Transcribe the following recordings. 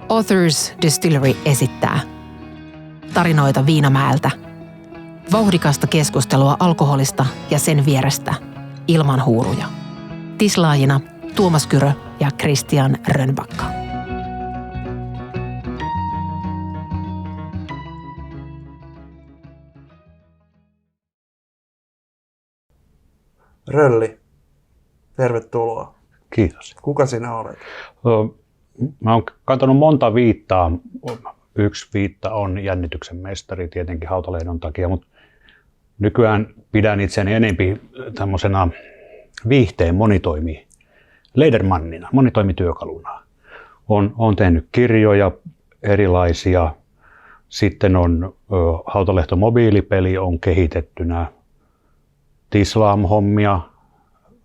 Authors Distillery esittää tarinoita Viinamäeltä. Vauhdikasta keskustelua alkoholista ja sen vierestä ilman huuruja. Tislaajina Tuomas Kyrö ja Christian Rönnbacka. Rölli, tervetuloa. Kiitos. Kuka sinä olet? Mä oon katsonut monta viittaa. Yksi viitta on Jännityksen mestari tietenkin Hautalehdon takia, mutta nykyään pidän itseni enempi tämmöisenä viihteen Leidermannina, monitoimityökaluna. Olen tehnyt kirjoja erilaisia. Sitten on Hautalehto mobiilipeli on kehitettynä. Tislaam-hommia.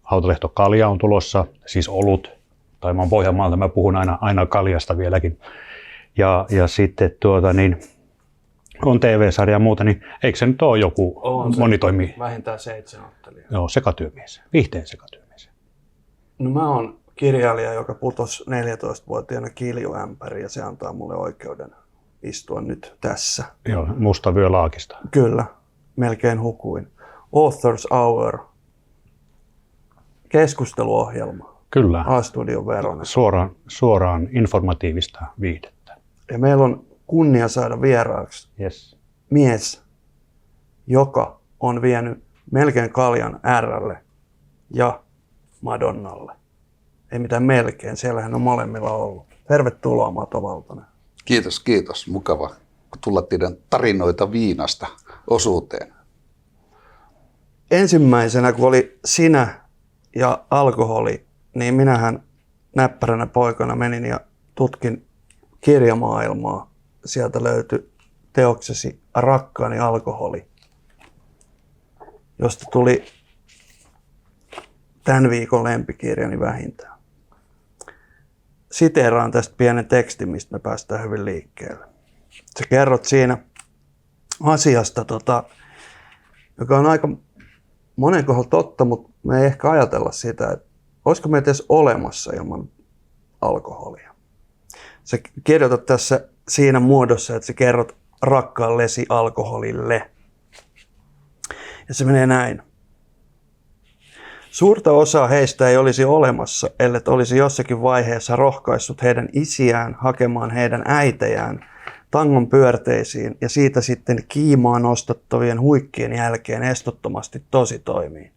Hautalehto kalja on tulossa, siis olut. Tai mä oon Pohjanmaalta, mä puhun aina kaljasta vieläkin. Ja sitten on TV-sarja ja muuta, niin eikö se nyt ole joku monitoimi? Vähintään 7 ottelijaa. Joo, sekatyömies, viihteen sekatyömies. No mä oon kirjailija, joka putosi 14-vuotiaana kiljuämpäriin ja se antaa mulle oikeuden istua nyt tässä. Joo, musta vyö laakista. Kyllä, melkein hukuin. Authors Hour, keskusteluohjelma. Kyllä. A-studion veronen. Suoraan informatiivista viihdettä. Ja meillä on kunnia saada vieraaksi mies, joka on vienyt melkein kaljan R:lle ja Madonnalle. Ei mitään melkein, siellähän on molemmilla ollut. Tervetuloa Mato Valtonen. Kiitos. Mukava tulla teidän tarinoita viinasta osuuteen. Ensimmäisenä, kun oli sinä ja alkoholi, niin minähän näppäränä poikana menin ja tutkin kirjamaailmaa. Sieltä löytyi teoksesi Rakkaani alkoholi, josta tuli tämän viikon lempikirjani vähintään. Siteeraan tästä pienen tekstin, mistä me päästään hyvin liikkeelle. Sä kerrot siinä asiasta, joka on aika monen kohdalla totta, mutta me ei ehkä ajatella sitä, että olisiko meitä edes olemassa ilman alkoholia. Sä kirjoitat tässä siinä muodossa, että sä kerrot rakkaallesi alkoholille. Ja se menee näin. Suurta osaa heistä ei olisi olemassa, ellei olisi jossakin vaiheessa rohkaissut heidän isiään hakemaan heidän äitejään tangon pyörteisiin ja siitä sitten kiimaan nostattavien huikkien jälkeen estottomasti tositoimiin.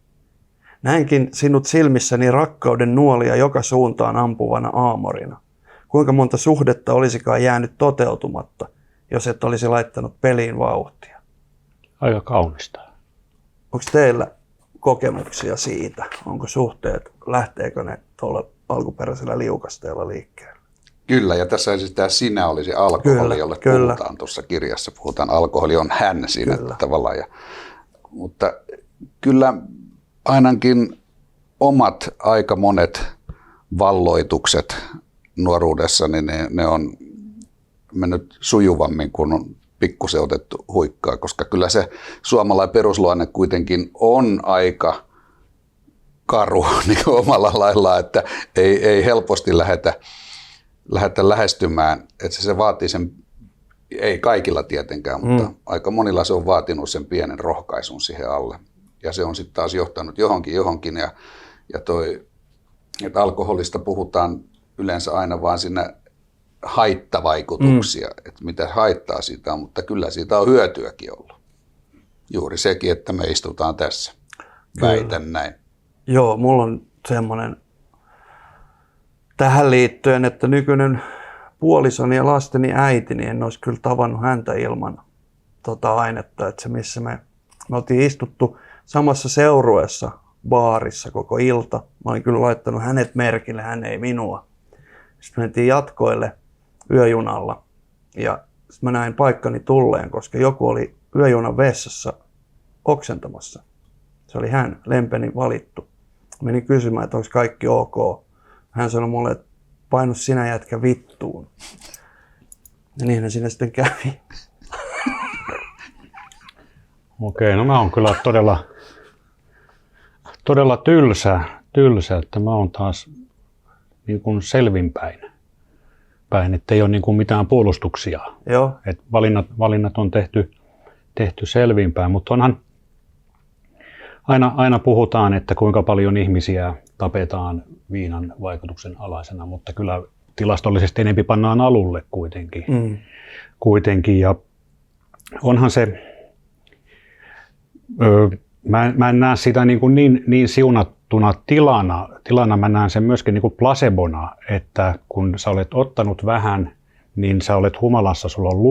Näinkin sinut silmissäni rakkauden nuolia joka suuntaan ampuvana aamorina. Kuinka monta suhdetta olisikaan jäänyt toteutumatta, jos et olisi laittanut peliin vauhtia? Aika kaunista. Onko teillä kokemuksia siitä? Onko suhteet, lähteekö ne tuolla alkuperäisellä liukasteella liikkeelle? Kyllä, ja tässä esitetään sinä olisi alkoholi, jolle puhutaan tuossa kirjassa. Puhutaan alkoholi on hän siinä tavallaan. Mutta kyllä ainakin omat aika monet valloitukset nuoruudessa, niin ne on mennyt sujuvammin, kun on pikkusen otettu huikkaa, koska kyllä se suomalainen perusluonne kuitenkin on aika karu niin omalla lailla, että ei helposti lähdetä lähestymään, että se vaatii sen, ei kaikilla tietenkään, mutta aika monilla se on vaatinut sen pienen rohkaisun siihen alle. Ja se on sitten taas johtanut johonkin ja että alkoholista puhutaan yleensä aina vaan siinä haittavaikutuksia, että mitä haittaa siitä on, mutta kyllä siitä on hyötyäkin ollut. Juuri sekin, että me istutaan tässä. Väitän näin. Joo, mulla on semmoinen tähän liittyen, että nykyinen puolisoni ja lasteni äiti, niin en olisi kyllä tavannut häntä ilman ainetta. Että se, missä me oltiin istuttu samassa seurueessa baarissa koko ilta. Mä olin kyllä laittanut hänet merkille, hän ei minua. Sitten mentiin jatkoille yöjunalla ja sitten mä näin paikkani tulleen, koska joku oli yöjunan vessassa oksentamassa. Se oli hän, lempeni valittu. Menin kysymään, että onko kaikki ok. Hän sanoi mulle, että painu sinä jätkä vittuun. Ja niinhän siinä sitten kävi. Okei, no mä oon kyllä todella tylsä, että mä oon taas niin kuin selvinpäin. päin, että ei ole niin kuin mitään puolustuksia. Joo. Et valinnat on tehty selvinpäin, mutta onhan aina puhutaan, että kuinka paljon ihmisiä tapetaan viinan vaikutuksen alaisena, mutta kyllä tilastollisesti enemmän pannaan alulle kuitenkin. Ja onhan se, mä en näe sitä niin siunattuna tilana, mä näen sen myöskin niin kuin placebona, että kun sä olet ottanut vähän, niin sä olet humalassa, sulla on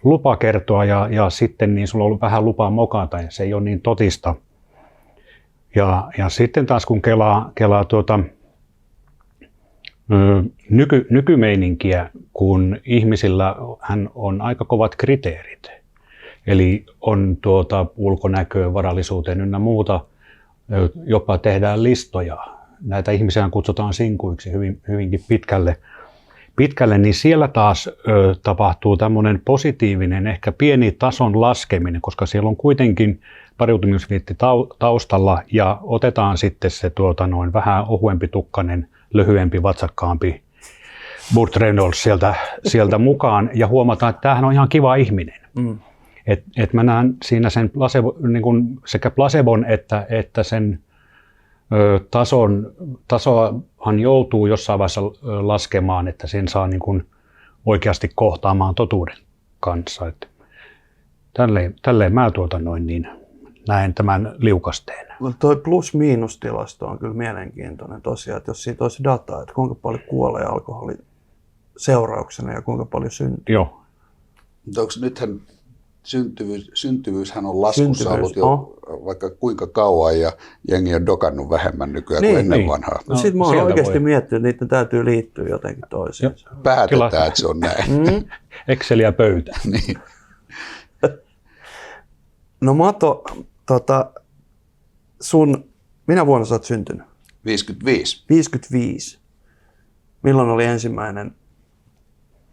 lupa kertoa ja sitten niin sulla on vähän lupaa mokata ja se ei ole niin totista. Ja sitten taas kun kelaa nykymeininkiä, kun ihmisillä hän on aika kovat kriteerit. Eli on ulkonäköön, varallisuuteen ynnä muuta, jopa tehdään listoja. Näitä ihmisiä kutsutaan sinkuiksi hyvinkin pitkälle, niin siellä taas tapahtuu tämmöinen positiivinen, ehkä pieni tason laskeminen, koska siellä on kuitenkin pariutumisvietti taustalla ja otetaan sitten se vähän ohuempi tukkanen, lyhyempi, vatsakkaampi Burt Reynolds sieltä mukaan ja huomataan, että tämähän on ihan kiva ihminen. Et mä näen siinä sen niin kuin sekä placebon että sen tasoahan joutuu jossain vaiheessa laskemaan, että sen saa niin kuin oikeasti kohtaamaan totuuden kanssa. Et tälleen mä näen tämän liukasteen. Tuo plus-miinus-tilasto on kyllä mielenkiintoinen tosiaan, että jos siitä olisi dataa, että kuinka paljon kuolee alkoholin seurauksena ja kuinka paljon syntyy. Joo. Mutta onko nythän syntyvyyshän on laskussa ollut jo vaikka kuinka kauan ja jengi on dokannut vähemmän nykyään kuin ennen vanhaa. No, sitten mä oon oikeasti miettinyt, että niiden täytyy liittyä jotenkin toisiinsa. Päätetään, että se on näin. Exceliä pöytään. Niin. No Mato, minä vuonna sä oot syntynyt? 55. 55. Milloin oli ensimmäinen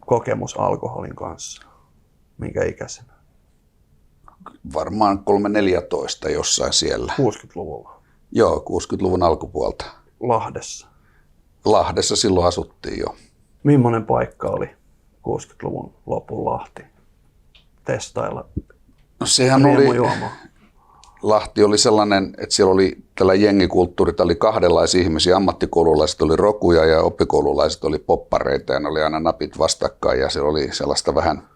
kokemus alkoholin kanssa? Minkä ikäisenä? Varmaan 3-14 jossain siellä. 60-luvulla? Joo, 60-luvun alkupuolta. Lahdessa silloin asuttiin jo. Millainen paikka oli 60-luvun lopun Lahti testailla? No sehän Lahti oli sellainen, että siellä oli tällä jengikulttuuri, oli kahdenlaisia ihmisiä, ammattikoululaiset oli rokuja ja oppikoululaiset oli poppareita ja ne oli aina napit vastakkain ja siellä oli sellaista vähän,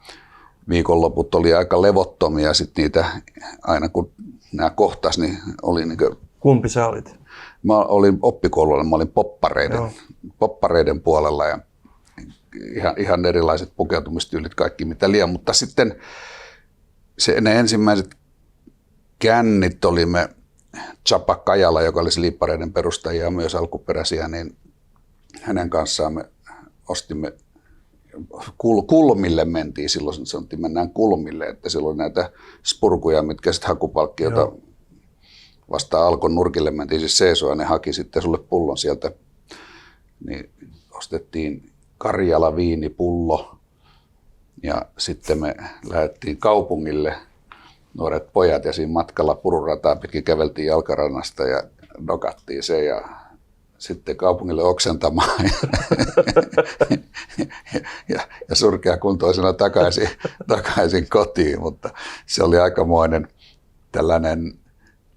viikonloput oli aika levottomia, sitten niitä aina kun nämä kohtas, niin oli niin kuin... Kumpi sä olit? Mä olin oppikoululla, mä olin poppareiden puolella ja ihan erilaiset pukeutumistyylit, kaikki mitä liian, mutta sitten ne ensimmäiset kännit olimme Chapa Kajala, joka oli liippareiden perustajia ja myös alkuperäisiä, niin hänen kanssaan me ostimme kulmille mentiin silloin, sanottiin mennään kulmille, että silloin oli näitä spurkuja, mitkä sitten hakupalkkiota vasta Alkon nurkille mentiin siis seisoa ja ne haki sitten sulle pullon sieltä, niin ostettiin Karjala viinipullo ja sitten me lähdettiin kaupungille, nuoret pojat ja siinä matkalla Pururataa pitkin käveltiin jalkarannasta ja dokattiin se ja sitten kaupungille oksentamaan ja surkeakuntoisena takaisin kotiin, mutta se oli aikamoinen tällainen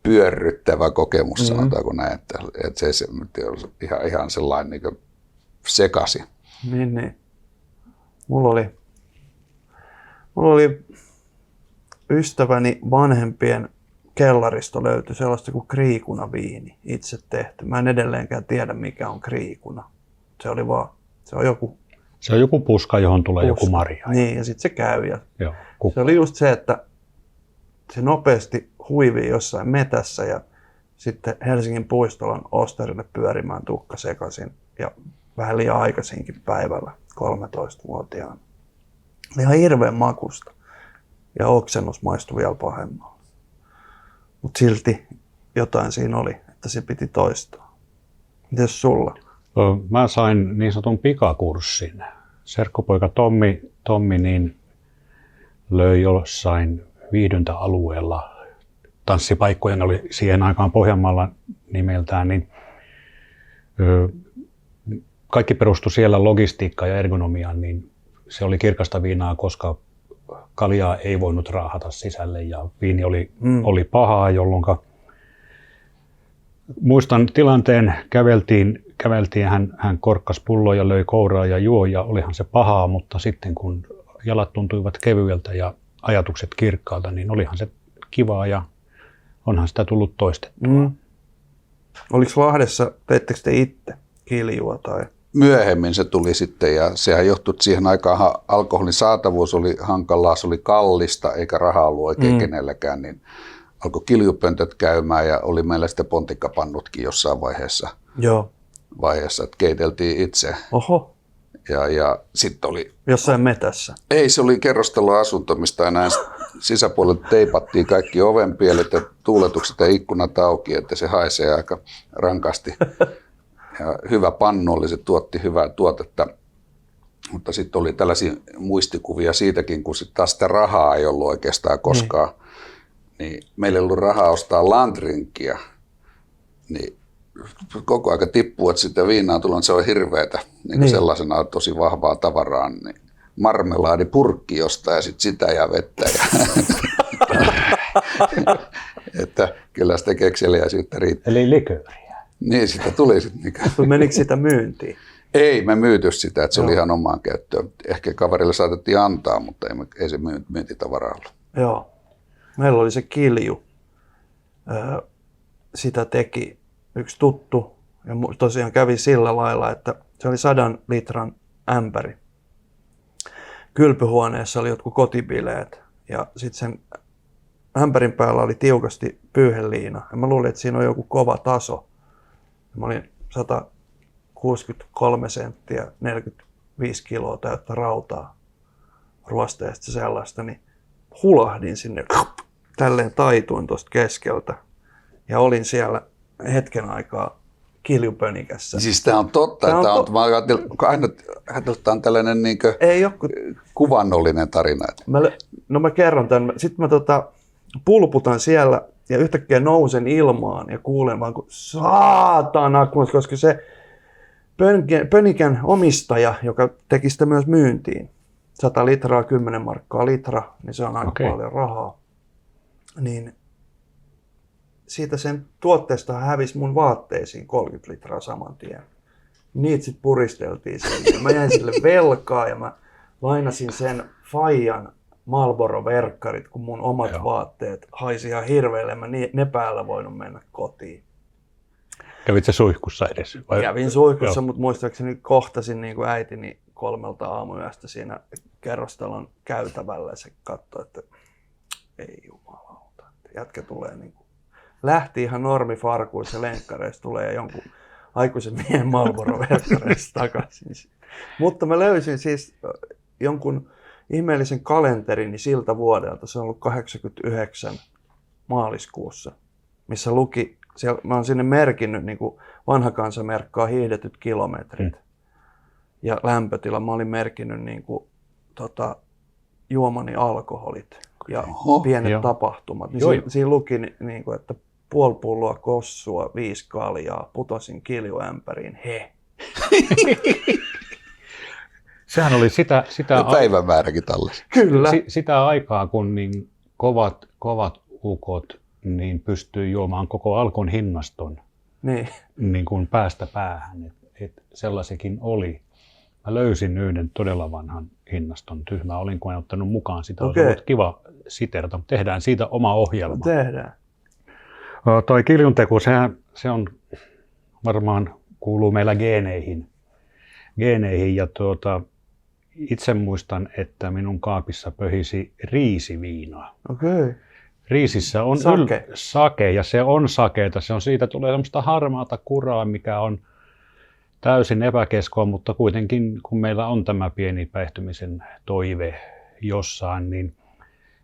pyörryttävä kokemus, sanotaanko näin, että se ihan sellainen niin kuin sekasi. Niin. Mulla oli ystäväni vanhempien kellarista löytyi sellaista kuin kriikunaviini, itse tehty. Mä en edelleenkään tiedä, mikä on kriikuna. Se on joku puska, johon tulee joku marja. Niin, ja sitten se käy. Se oli just se, että se nopeasti huivii jossain metässä ja sitten Helsingin puistolan Osterille pyörimään tukka sekaisin ja vähän liian aikaisinkin päivällä 13-vuotiaana. Ihan hirveän makusta ja oksennus maistui vielä pahemmalta. Mutta silti jotain siinä oli, että se piti toistaa. Mites sulla? Mä sain niin sanotun pikakurssin. Serkkupoika Tommi niin löi jossain viihdyntäalueella tanssipaikkoja, ne oli siihen aikaan Pohjanmaalla nimeltään, niin kaikki perustui siellä logistiikkaan ja ergonomiaan, niin se oli kirkasta viinaa, koska kaljaa ei voinut raahata sisälle ja viini oli pahaa, jolloin muistan tilanteen, käveltiin hän korkkasi pulloa ja löi kouraa ja juo ja olihan se pahaa, mutta sitten kun jalat tuntuivat kevyeltä ja ajatukset kirkkaalta, niin olihan se kivaa ja onhan sitä tullut toistettua. Oliko Lahdessa, teittekö te itse kiljua tai? Myöhemmin se tuli sitten ja sehän johtui, että siihen aikaan alkoholin saatavuus oli hankalaa, se oli kallista eikä rahaa ollut oikein kenelläkään, niin alkoi kiljupöntöt käymään ja oli meillä sitten pontikkapannutkin jossain vaiheessa, että keiteltiin itse. Oho. Ja sitten oli... Jossain metässä? Ei, se oli kerrostaloasunto, mistä aina sisäpuolelta teipattiin kaikki ovenpielet ja tuuletukset ja ikkunat auki, että se haisee aika rankasti. Ja hyvä pannu oli, se tuotti hyvää tuotetta, mutta sitten oli tällaisia muistikuvia siitäkin, kun sitten taas sitä rahaa ei ollut oikeastaan koskaan. Niin meillä ei ollut rahaa ostaa landrinkia, niin koko aika tippuu, että sitä viinaa tulee, se on hirveätä, niin sellaisena tosi vahvaa tavaraa, niin marmelaadipurkki jostain ja sitten sitä ja vettä. Että kyllä sitä kekseliäisyyttä riittää. Eli likööriä. Niin, sitä tuli sitten. Menikö sitä myyntiin? Ei, me myyty sitä, että se oli ihan omaan käyttöön. Ehkä kaverille saatettiin antaa, mutta ei se myyntitavaraa ollut. Joo. Meillä oli se kilju. Sitä teki yksi tuttu ja tosiaan kävi sillä lailla, että se oli 100 litran ämpäri. Kylpyhuoneessa oli jotkut kotibileet ja sitten sen ämpärin päällä oli tiukasti pyyheliina. Ja mä luulin, että siinä on joku kova taso. Mä olin 163 senttiä, 45 kiloa täyttä rautaa ruosteesta sellaista, niin hulahdin sinne, tälleen taituin tuosta keskeltä ja olin siellä hetken aikaa kiljupönikässä. Siis tämä on totta, mä ajattelin, on tällainen kuvannollinen tarina. Mä kerron tämän, sitten mä pulputan siellä ja yhtäkkiä nousen ilmaan ja kuulen vaan kun saatana, koska se pönikän omistaja, joka teki sitä myös myyntiin, 100 litraa, 10 markkaa litra, niin se on aika paljon rahaa. Niin siitä sen tuotteesta hävisi mun vaatteisiin 30 litraa saman tien. Niitä sitten puristeltiin sinne. Mä jäin sille velkaa ja mä lainasin sen faijan Marlboro-verkkarit, kun mun omat vaatteet haisi ihan hirveelle. Mä ne päällä voinut mennä kotiin. Kävit sä suihkussa edes? Vai? Kävin suihkussa, mutta muistaakseni kohtasin niin kuin äitini 3 aamuyöstä siinä kerrostalon käytävällä. Se katsoi, että ei jumalauta, että jätkä tulee niin kuin... Lähti ihan normifarkuissa lenkkareista, tulee jonkun aikuisen miehen Marlboro-verkkareista takaisin. Mutta mä löysin siis jonkun ihmeellisen kalenterini siltä vuodelta, se on ollut 89 maaliskuussa, missä luki, mä oon sinne merkinnyt niin kuin vanha kansa merkkaa hiihdetyt kilometrit ja lämpötila. Mä olin merkinnyt niin kuin, juomani alkoholit ja pienet tapahtumat. Niin siinä luki, niin kuin, että 0,5 pulloa kossua, 5 kaljaa, putosin kiljuämpäriin, he. Sehän oli sitä päivämääräkin tallessa. Kyllä. Sitä aikaa, kun niin kovat ukot niin pystyy juomaan koko Alkon hinnaston niin kuin päästä päähän. Et sellaisikin oli. Mä löysin yhden todella vanhan hinnaston. Tyhmä olin, kun en ottanut mukaan sitä. Olisi ollut kiva siterata, mutta tehdään siitä oma ohjelma. Tehdään. Toi kiljunteko, se on varmaan kuuluu meillä geeneihin ja itse muistan, että minun kaapissa pöhisi riisiviinaa. Okei. Riisissä on sake ja se on sakeeta. Siitä tulee semmoista harmaata kuraa, mikä on täysin epäkeskoa, mutta kuitenkin kun meillä on tämä pieni päihtymisen toive jossain, niin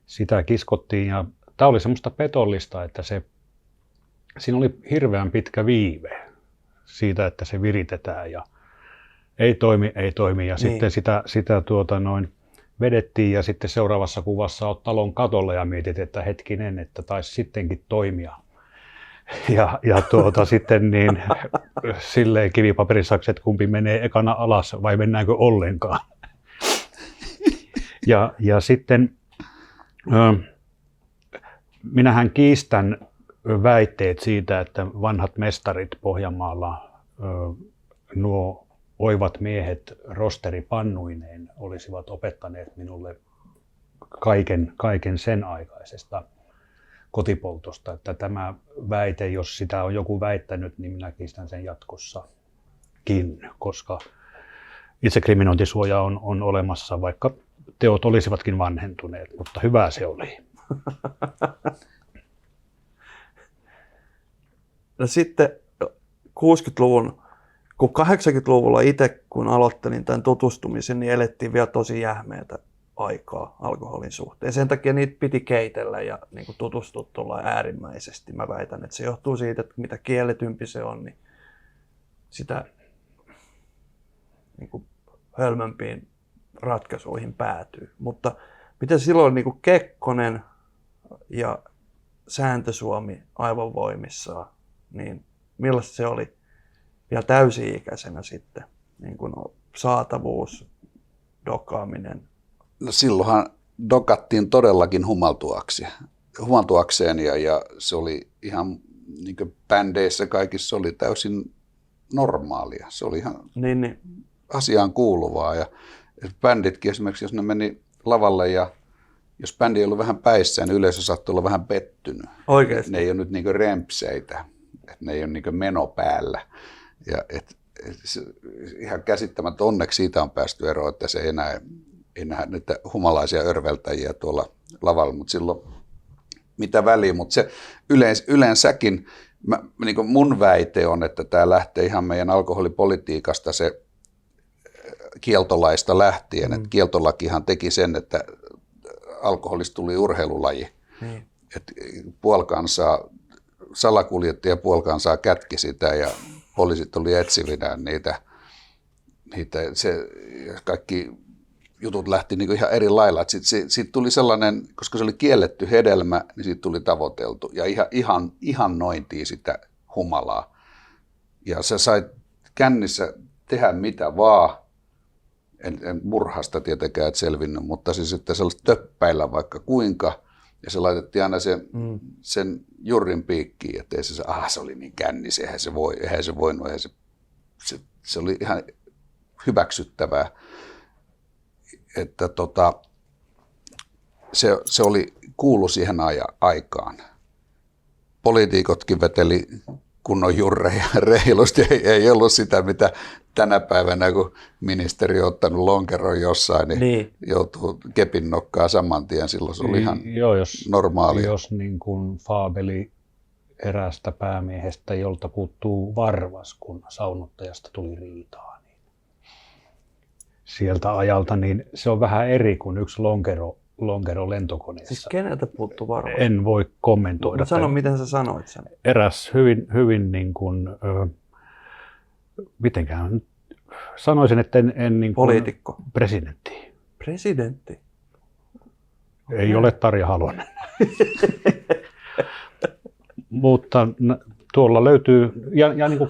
sitä kiskottiin ja tämä oli semmoista petollista, että siinä oli hirveän pitkä viive siitä, että se viritetään ja ei toimi ja sitten sitä vedettiin ja sitten seuraavassa kuvassa olet talon katolle ja mietit, että hetkinen, että taisi sittenkin toimia. Sitten niin silleen kivipaperisakset, kumpi menee ekana alas vai mennäänkö ollenkaan. Ja sitten minähän kiistän väitteet siitä, että vanhat mestarit Pohjanmaalla, nuo oivat miehet rosteripannuineen olisivat opettaneet minulle kaiken sen aikaisesta kotipoltosta. Että tämä väite, jos sitä on joku väittänyt, niin minä kiistän sen jatkossakin, koska itsekriminointisuoja on olemassa, vaikka teot olisivatkin vanhentuneet, mutta hyvä se oli. No sitten 60-luvun, kun 80-luvulla itse kun aloittelin tämän tutustumisen, niin elettiin vielä tosi jähmeätä aikaa alkoholin suhteen. Sen takia niitä piti keitellä ja niin kuin tutustua tuolla äärimmäisesti. Mä väitän, että se johtuu siitä, että mitä kielletympi se on, niin sitä niin kuin hölmömpiin ratkaisuihin päätyy. Mutta miten silloin niin kuin Kekkonen ja Sääntö-Suomi aivan voimissaan, niin millaista se oli vielä täysi-ikäisenä sitten, niin kuin saatavuus, dokaaminen? No silloinhan dokattiin todellakin humaltuakseen ja se oli ihan niin kuin bändeissä kaikissa oli täysin normaalia. Se oli ihan niin. asiaan kuuluvaa ja bänditkin esimerkiksi, jos ne meni lavalle ja jos bändi ei ollut vähän päissään, niin yleisö saattoi olla vähän pettynyt. Oikeasti? Ne ei ole nyt niin kuin rempseitä, ne ei ole niin kuin meno päällä. Ja ihan käsittämättä onneksi siitä on päästy eroon, että se ei näe niitä humalaisia örveltäjiä tuolla lavalla, mutta silloin mitä väliä. Mutta se yleensäkin, niin kuin mun väite on, että tämä lähtee ihan meidän alkoholipolitiikasta se kieltolaista lähtien. Että kieltolakihan teki sen, että alkoholista tuli urheilulaji. Että puolikansaa, salakuljettaja puolikansaa kätki sitä ja poliisit oli etsivinään niitä se kaikki jutut lähti niin kuin ihan eri lailla. Siitä tuli sellainen, koska se oli kielletty hedelmä, niin siitä tuli tavoiteltu ja ihannointiin sitä humalaa. Ja sä sait kännissä tehdä mitä vaan, en murhasta tietenkään et selvinnyt, mutta siis että sellaista töppäillä vaikka kuinka. Ja se laitettiin aina sen jurrin piikkiin, että se oli niin kännis, eihän se voinut, se oli ihan hyväksyttävää, että se oli kuulu siihen aikaan. Poliitikotkin veteli kunnon jurreja reilusti, ei ollut sitä, mitä tänä päivänä, kun ministeri on ottanut lonkeron jossain, niin joutuu kepin nokkaa saman tien. Silloin se oli ihan normaalia. Jos niin kuin faabeli eräästä päämiehestä, jolta puuttuu varvas, kun saunottajasta tuli riitaa, niin sieltä ajalta, niin se on vähän eri kuin yksi lonkero lentokoneessa. Siis keneltä puuttuu varvas? En voi kommentoida. Mutta sano, miten sä sanoit sen. Eräs hyvin niin kuin, mitenkään sanoisin, että en niin kuin poliitikko. Presidentti. Presidentti? Ei ole Tarja Halonen. Mutta tuolla löytyy, ja niin kuin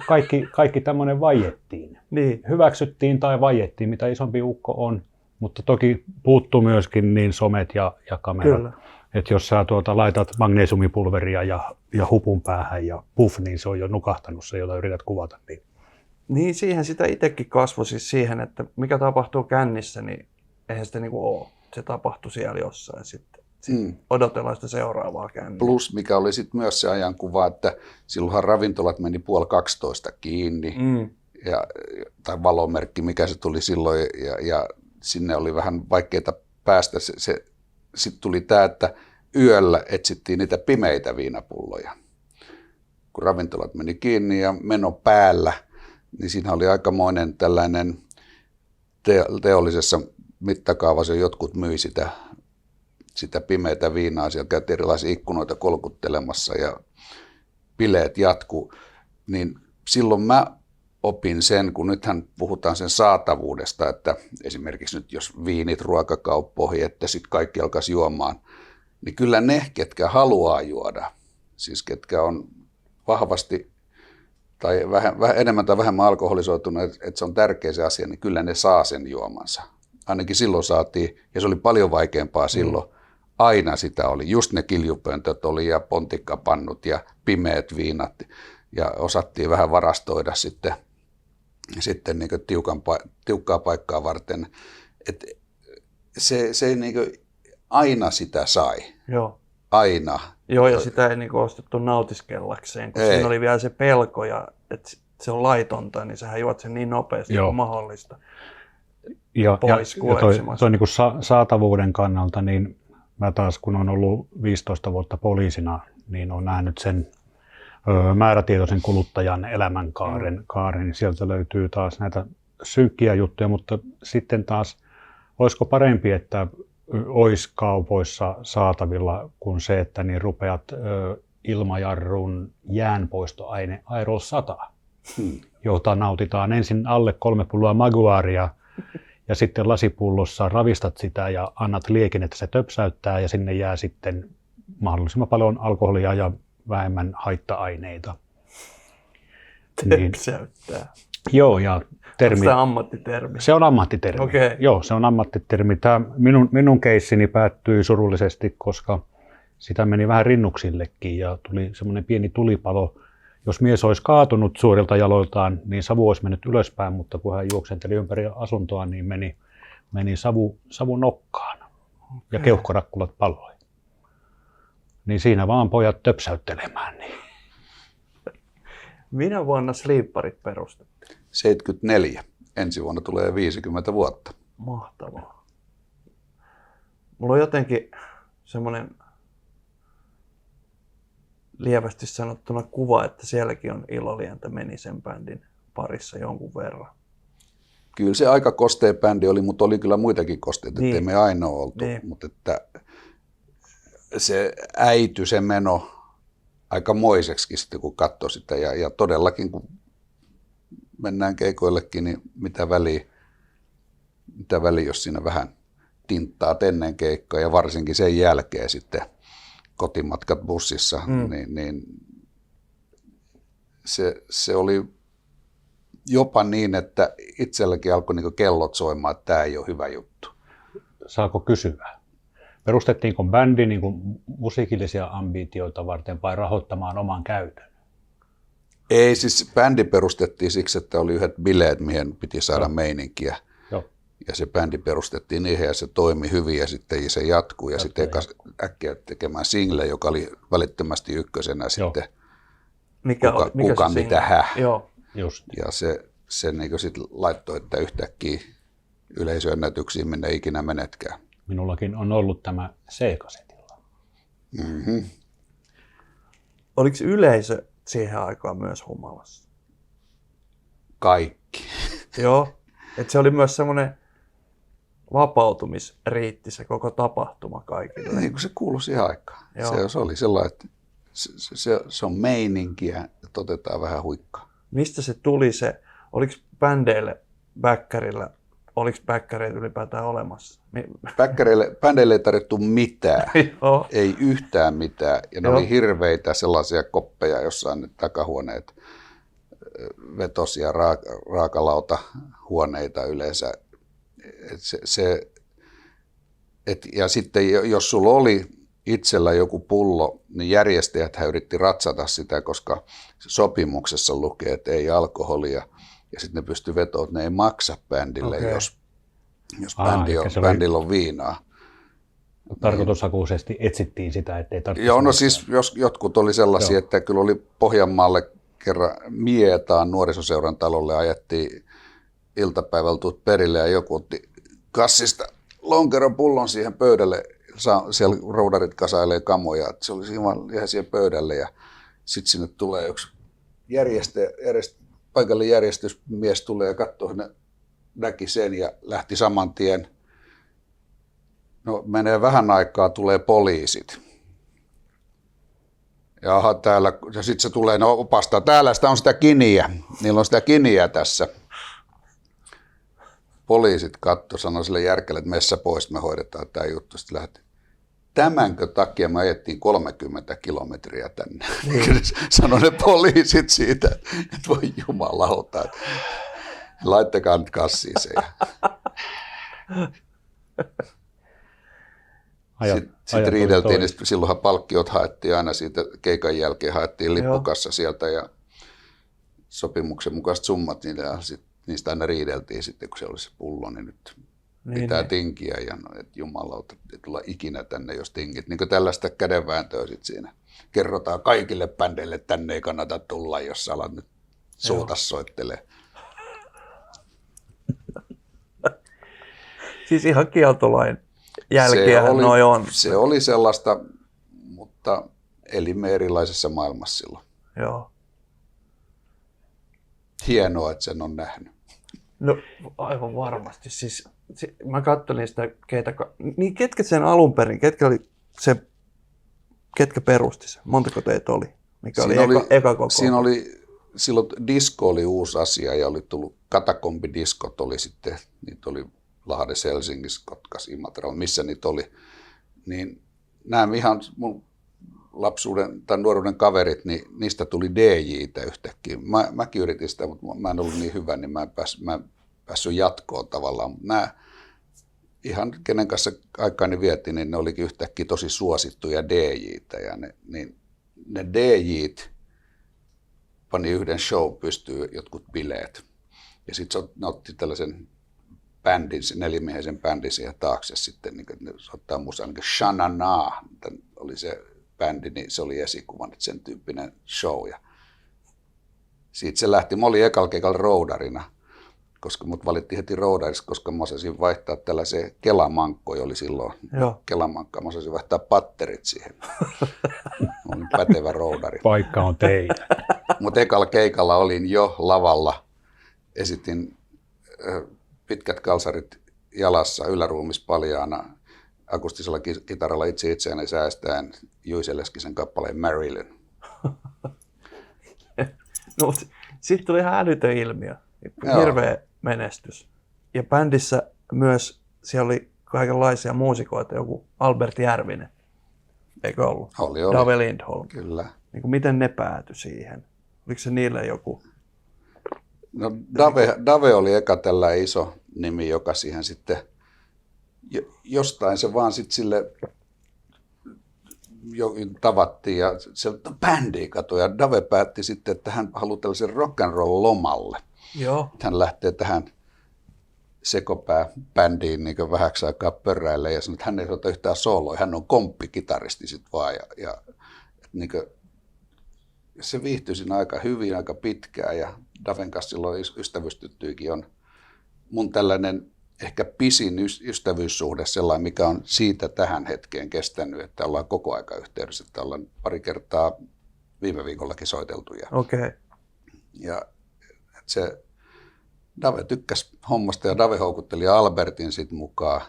kaikki tämmöinen vaiettiin. Niin. Hyväksyttiin tai vaiettiin, mitä isompi ukko on, mutta toki puuttuu myöskin niin somet ja kamerat. Kyllä. Että jos sä laitat magnesiumipulveria ja hupun päähän ja puff, niin se on jo nukahtanut se, jota yrität kuvata. Niin siihen sitä itsekin kasvoi siis siihen, että mikä tapahtuu kännissä, niin eihän sitä niinku ole. Se tapahtui siellä jossain sitten. Odotellaan sitä seuraavaa känniä. Plus mikä oli sitten myös se ajankuva, että silloinhan ravintolat meni 11:30 kiinni. Tai valomerkki, mikä se tuli silloin, ja sinne oli vähän vaikeaa päästä. Sitten tuli tämä, että yöllä etsittiin niitä pimeitä viinapulloja. Kun ravintolat meni kiinni ja meno päällä, niin siinä oli aikamoinen tällainen teollisessa mittakaavassa, jotkut myi sitä pimeätä viinaa. Siellä käytiin erilaisia ikkunoita kolkuttelemassa ja bileet jatkuu. Niin silloin mä opin sen, kun nythän puhutaan sen saatavuudesta, että esimerkiksi nyt jos viinit ruokakauppoihin, että sitten kaikki alkaisi juomaan, niin kyllä ne, ketkä haluaa juoda, siis ketkä on vahvasti tai enemmän tai vähemmän alkoholisoitunut, että se on tärkeä se asia, niin kyllä ne saa sen juomansa. Ainakin silloin saatiin, ja se oli paljon vaikeampaa silloin. Aina sitä oli, just ne kiljupöntöt oli ja pontikkapannut ja pimeät viinat, ja osattiin vähän varastoida sitten niin tiukkaa paikkaa varten. Et se niin aina sitä sai. Joo. Aina. Joo, ja sitä ei niinku ostettu nautiskellakseen, kun siinä oli vielä se pelko, ja että se on laitonta, niin sähän juot sen niin nopeasti kuin mahdollista pois kuoleksimaan. Toi niinku saatavuuden kannalta, niin mä taas kun on ollut 15 vuotta poliisina, niin olen nähnyt sen määrätietoisen kuluttajan elämänkaaren. Niin sieltä löytyy taas näitä synkkiä juttuja, mutta sitten taas olisiko parempi, että olisi kaupoissa saatavilla kuin se, että niin rupeat ilmajarrun jäänpoistoaine Aerol 100, jota nautitaan ensin alle 3 pulloa maguaria ja sitten lasipullossa ravistat sitä ja annat liekin, että se töpsäyttää ja sinne jää sitten mahdollisimman paljon alkoholia ja vähemmän haitta-aineita. Töpsäyttää. Joo, ja termi. Onko tämä ammattitermi? Se on ammattitermi. Okay. Joo, se on ammattitermi. Tämä minun keissini päättyi surullisesti, koska sitä meni vähän rinnuksillekin ja tuli semmoinen pieni tulipalo. Jos mies olisi kaatunut suorilta jaloiltaan, niin savu olisi mennyt ylöspäin, mutta kun hän juoksenteli ympäri asuntoa, niin meni savu nokkaan ja keuhkorakkulat paloi. Niin siinä vaan pojat töpsäyttelemään. Niin. Minä vuonna Sleeparit perustettiin? 74. Ensi vuonna tulee 50 vuotta. Mahtavaa. Mulla on jotenkin semmoinen lievästi sanottuna kuva, että sielläkin on ilolientä meni sen bändin parissa jonkun verran. Kyllä se aika kostea bändi oli, mutta oli kyllä muitakin kosteita, ettei me ainoa oltu. Niin. Mutta että se äity, se meno aikamoiseksi sitten, kun katsoi sitä. Ja todellakin, kun mennään keikoillekin, niin mitä väliä, jos siinä vähän tinttaat ennen keikkaa ja varsinkin sen jälkeen sitten kotimatkat bussissa, niin se oli jopa niin, että itselläkin alkoi niin kellot soimaan, että tämä ei ole hyvä juttu. Saako kysyä? Perustettiinko bändi niin kuin musiikillisia ambitioita varten vai rahoittamaan oman käytön? Ei, siis bändi perustettiin siksi, että oli yhdet bileet, mihin piti saada meininkiä. Joo. Ja se bändi perustettiin niihin ja se toimi hyvin ja sitten se jatkuu. Ja sitten äkkiä tekemään single, joka oli välittömästi ykkösenä sitten. Kuka mitä hä. Joo. Just. Ja se niin sitten laittoi, että yhtäkkiä yleisöennätyksiin minne ikinä menetkään. Minullakin on ollut tämä C-kasetilla. Mm-hmm. Oliko yleisö siihen aikaan myös humalassa? Kaikki. Joo, että se oli myös semmoinen vapautumisriitti se koko tapahtuma kaikille. Niin kuin se kuului siihen aikaan. Se oli sellainen, että se on meininkiä ja otetaan vähän huikkaa. Mistä se tuli se, oliko bändeille, bäkkärillä, oliko bäkkäreitä ylipäätään olemassa? Bändeille ei tarjottu mitään, ei yhtään mitään. Ja ne oli hirveitä sellaisia koppeja jossain ne takahuoneet, vetosia raakalautahuoneita yleensä. Ja sitten jos sulla oli itsellä joku pullo, niin järjestäjät yritti ratsata sitä, koska sopimuksessa lukee, että ei alkoholia. Ja sitten ne pystyi vetoon, että ne ei maksa bändille, jos bändillä on viinaa. Tarkoitushakuisesti etsittiin sitä, ettei tarvitse. Joo, no siis jotkut oli sellaisia, että kyllä oli Pohjanmaalle kerran Mietaan nuorisoseuran talolle ajettiin iltapäivällä perille ja joku otti kassista lonkeron pullon siihen pöydälle. Siellä roudarit kasailee kamoja, se oli ihan siihen pöydälle ja sitten sinne tulee yksi paikallinen järjestysmies tulee ja katsoo, ne näki sen ja lähti saman tien. No menee vähän aikaa, tulee poliisit. Ja sitten se tulee, no opastaa, täällä sitä on sitä kiniä, niillä on sitä kiniä tässä. Poliisit katsoi, sanoi sille järkelle, että messä pois, me hoidetaan tämä juttu. Sitten lähti. tämänkö takia me ajettiin 30 kilometriä tänne. Sanoi ne poliisit siitä, että voi jumalauta, laittakaa nyt kassiin se. Sitten riideltiin, niin silloinhan palkkiot haettiin aina siitä keikan jälkeen, haettiin lippukassa sieltä ja sopimuksen mukaiset summat, ja niistä aina riideltiin sitten, kun se oli se pullo, niin nyt pitää tinkiä ja että jumalauta, ei tulla ikinä tänne, jos tingit. Niin kuin tällaista kädenvääntöä sitten siinä. Kerrotaan kaikille bändeille, että tänne ei kannata tulla, jos alat nyt suuta soittelee. Siis ihan kieltolain jälkeen noi on. Se oli sellaista, mutta elimme erilaisessa maailmassa silloin. Joo. Hienoa, että sen on nähnyt. No aivan varmasti. Siis, mä katselin sitä, niin ketkä sen alun perin, ketkä perusti sen? Montako teitä oli? Mikä oli eka koko? Siinä oli, silloin disco oli uusi asia ja oli tullut katakombidiskot oli sitten, niitä oli Lahdessa, Helsingissä, Kotkas, Imatralla, missä niitä oli. Niin nämä ihan mun lapsuuden tai nuoruuden kaverit, niin niistä tuli DJ:tä yhtäkkiä. Mäkin yritin sitä, mutta mä en ollut niin hyvä, niin mä en päässyt jatkoon tavallaan. Mutta nämä ihan kenen kanssa aikaani vietiin, niin ne olikin yhtäkkiä tosi suosittuja DJ:tä. Ja ne DJ:t pani yhden show pystyyn jotkut bileet. Ja sitten ne otti tällaisen bändin, 4-miehisen bändin siihen taakse sitten, niin ne ottaa musaa, niin kuin Shanana oli se bändi, niin se oli esikuvan, että sen tyyppinen show. Ja siitä se lähti. Mä olin ekalla keikalla roudarina, koska mut valittiin heti roudarissa, koska mä osasin vaihtaa tällaisen kelamankkoja oli silloin. Kelamankka, mä osasin vaihtaa patterit siihen. Mä olin pätevä roudari. Paikka on teidän. Mutta ekalla keikalla olin jo lavalla, esitin pitkät kalsarit jalassa, yläruumis paljaana, akustisella kitaralla itseäni säästäen Juise Leskisen kappaleen Marilyn. No, sitten tuli ihan älytön ilmiö, hirveä menestys. Ja bändissä myös siellä oli kaikenlaisia muusikoita, joku Albert Järvinen, eikö ollut? Oli. Dave Lindholm. Kyllä. Niin kuin miten ne päätyi siihen? Oliko se niille joku? No Dave oli eka tällä iso nimi, joka siihen sitten jostain se vaan sitten sille tavattiin ja se bändi katoi ja Dave päätti sitten, että hän haluaa tällaisen rock'n'roll lomalle. Joo. Hän lähtee tähän sekopää-bändiin niin vähäksi aikaa pörräille ja sanoi, että hän ei ota yhtään sooloa, hän on komppikitaristi sitten vaan ja niin kuin, se viihtyi siinä aika hyvin, aika pitkään ja Daven kanssa silloin ystävystyttyikin on mun tällainen ehkä pisin ystävyyssuhde sellainen, mikä on siitä tähän hetkeen kestänyt, että ollaan koko aika yhteydessä, että ollaan pari kertaa viime viikollakin soiteltu. Ja se Dave tykkäsi hommasta ja Dave houkutteli Albertin sitten mukaan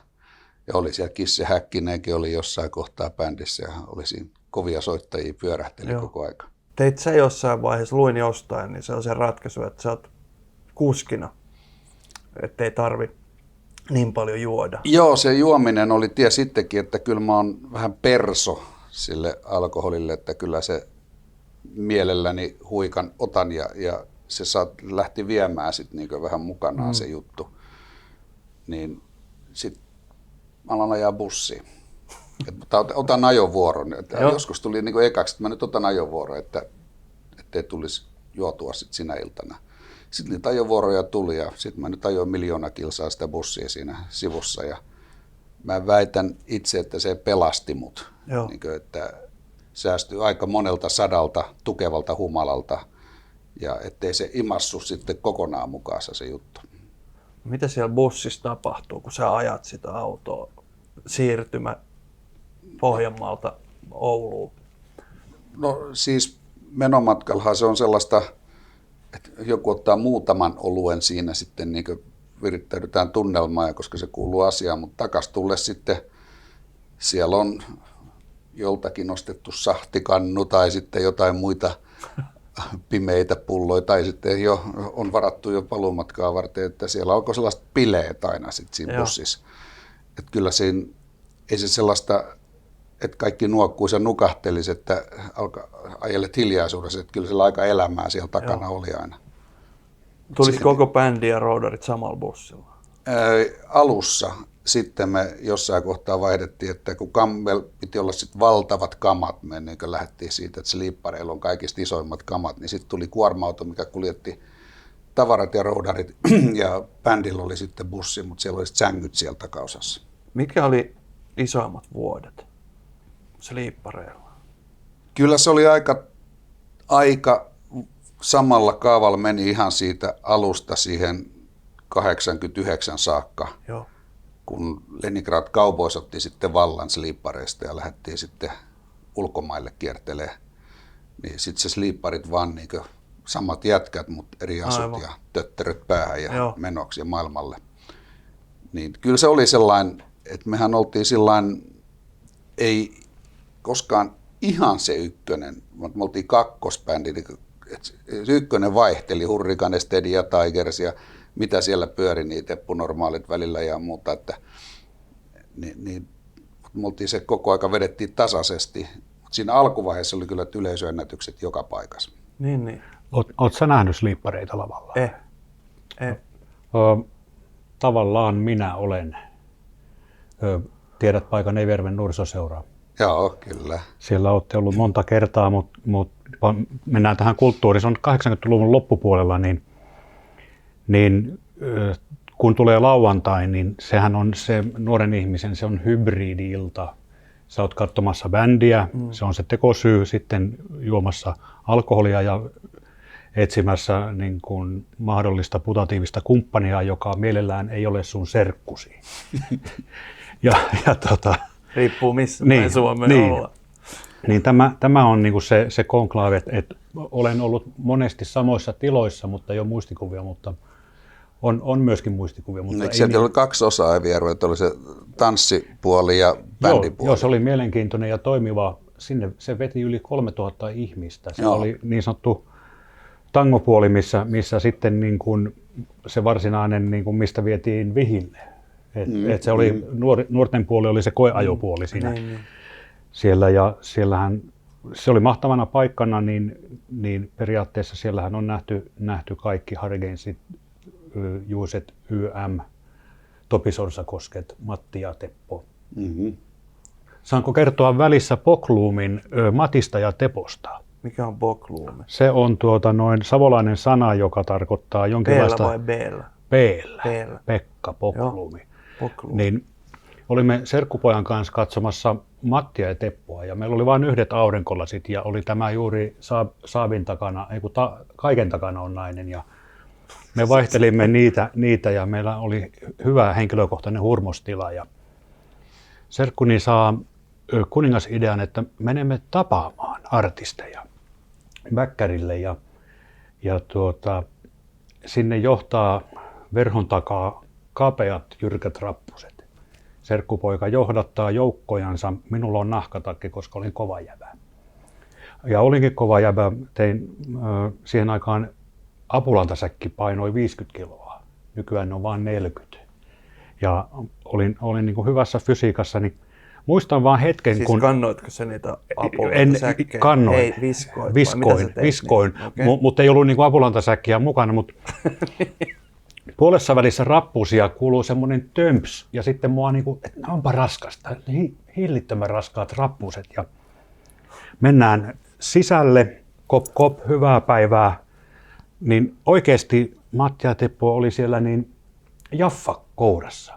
ja oli siellä Kisse Häkkinenkin oli jossain kohtaa bändissä ja oli siinä kovia soittajia pyörähteli koko aika. Teit sä jossain vaiheessa, luin jostain, niin se on se ratkaisu, että sä oot kuskina, ettei tarvi niin paljon juoda. Joo, se juominen oli tie sittenkin, että kyllä mä oon vähän perso sille alkoholille, että kyllä se mielelläni huikan otan ja se lähti viemään sitten niin vähän mukanaan se juttu. Niin sitten mä alan ajaa bussiin. Otan ajovuoron. Joskus tuli niin ekaksi, että mä nyt otan ajovuoron, ettei tulisi juotua sit sinä iltana. Sitten niitä ajovuoroja tuli ja sitten mä nyt ajoin 1 000 000 kilsaa sitä bussia siinä sivussa. Ja mä väitän itse, että se pelasti mut. Niin kuin, että säästyi aika monelta 100 tukevalta humalalta ja ettei se imassu sitten kokonaan mukaansa se juttu. Mitä siellä bussissa tapahtuu, kun sä ajat sitä autoa siirtymä Pohjanmaalta Ouluun? No siis menomatkallahan se on sellaista, että joku ottaa muutaman oluen siinä sitten niin virittäydytään tunnelmaan, koska se kuuluu asiaan, mutta takas tulle sitten siellä on joltakin ostettu sahtikannu tai sitten jotain muita pimeitä pulloja tai sitten jo on varattu jo paluumatkaa varten, että siellä onko sellaiset bileet aina sitten siinä bussissa. Että kyllä siinä ei se sellaista, että kaikki nuokkuisi ja nukahtelisi, että ajelet hiljaisuudessa, että kyllä sillä aika elämää siellä takana oli aina. Tuliko koko bändi ja roudarit samalla bussilla? Alussa. Sitten me jossain kohtaa vaihdettiin, että kun piti olla sit valtavat kamat, me niin lähdettiin siitä, että Sleepareilla on kaikista isoimmat kamat, niin sitten tuli kuorma-auto, mikä kuljetti tavarat ja roudarit, ja bändillä oli sitten bussi, mutta siellä oli sängyt siellä takaosassa. Mikä oli isoimmat vuodet Sleepareilla? Kyllä se oli aika samalla kaavalla, meni ihan siitä alusta siihen 89 saakka. Joo. Kun Leningrad Cowboys otti sitten vallan Sleepareista ja lähdettiin sitten ulkomaille kiertelemään, niin sitten se Sleeparit vaan niin samat jätkät, mutta eri asut Aivan. ja tötteröt päähän ja Joo. menoksi ja maailmalle. Niin kyllä se oli sellainen, että mehän oltiin sillain, ei koskaan ihan se ykkönen, mutta me oltiin kakkosbändi, ykkönen vaihteli, Hurricane, Steady ja Tigers ja mitä siellä pyöri, niin Teppu-normaalit välillä ja muuta, että niin, me oltiin se koko aika vedettiin tasaisesti. Siinä alkuvaiheessa oli kyllä yleisöennätykset joka paikassa. Niin. Oot sä nähnyt Sleepareita lavalla? Tavallaan minä olen. Tiedät paikan Evijärven nuorisoseuraa. Joo, kyllä. Siellä olette ollut monta kertaa, mutta mennään tähän kulttuuriin. Se on 80-luvun loppupuolella, niin kun tulee lauantai, niin sehän on se nuoren ihmisen, se on hybridi-ilta. Sä oot katsomassa bändiä, se on se tekosyy, sitten juomassa alkoholia ja etsimässä niin kuin mahdollista putatiivista kumppania, joka mielellään ei ole sun serkkusi. Riippuu missä päin Suomeen ollaan. Niin tämä on niinku se konklaavi, että olen ollut monesti samoissa tiloissa, mutta ei ole muistikuvia, mutta on myöskin muistikuvia. Mutta eikö sieltä ollut 2 osaa Evijärveä, että oli se tanssipuoli ja bändipuoli? Joo, se oli mielenkiintoinen ja toimiva. Sinne se veti yli 3000 ihmistä. Se oli niin sanottu tangopuoli, missä sitten niin kuin se varsinainen, niin kuin mistä vietiin vihille. Et se oli, nuorten puoli oli se koeajopuoli siinä. Siellä, ja siellähän se oli mahtavana paikkana, niin periaatteessa siellähän on nähty kaikki Hurricanesit, Juuset, YM, Topi Sorsakosket, Matti ja Teppo. Mm-hmm. Saanko kertoa välissä Bokloomin Matista ja Teposta? Mikä on Bokloomi? Se on savolainen sana, joka tarkoittaa jonkinlaista... B:llä vai B:llä? B:llä. Pekka Bokloomi. Niin olimme serkkupojan kanssa katsomassa Mattia ja Teppoa ja meillä oli vain yhdet aurinkolasit ja oli tämä juuri Saabin takana, kaiken takana on nainen ja me vaihtelimme niitä ja meillä oli hyvä henkilökohtainen hurmostila ja serkkuni saa kuningasidean, että menemme tapaamaan artisteja Bäkkärille ja sinne johtaa verhon takaa kapeat jyrkät rappuset. Serkkupoika johdattaa joukkojansa. Minulla on nahkatakki, koska olin kova jäbä. Ja olinkin kova jäbä. Tein siihen aikaan apulantasäkki painoi 50 kiloa. Nykyään on vain 40. Ja olin niin kuin hyvässä fysiikassa. Niin muistan vaan hetken, siis kun... kannoitko sä niitä apulantasäkkejä? Kannoin. Ei, viskoin. Okay. Mutta ei ollut niin kuin apulantasäkkiä mukana. Mutta puolessa välissä rappusia kuuluu semmoinen tömps ja sitten mua niinku, että onpa raskasta, hillittömän raskaat rappuset ja mennään sisälle, kop, hyvää päivää, niin oikeasti Matti ja Teppo oli siellä niin jaffa kourassa.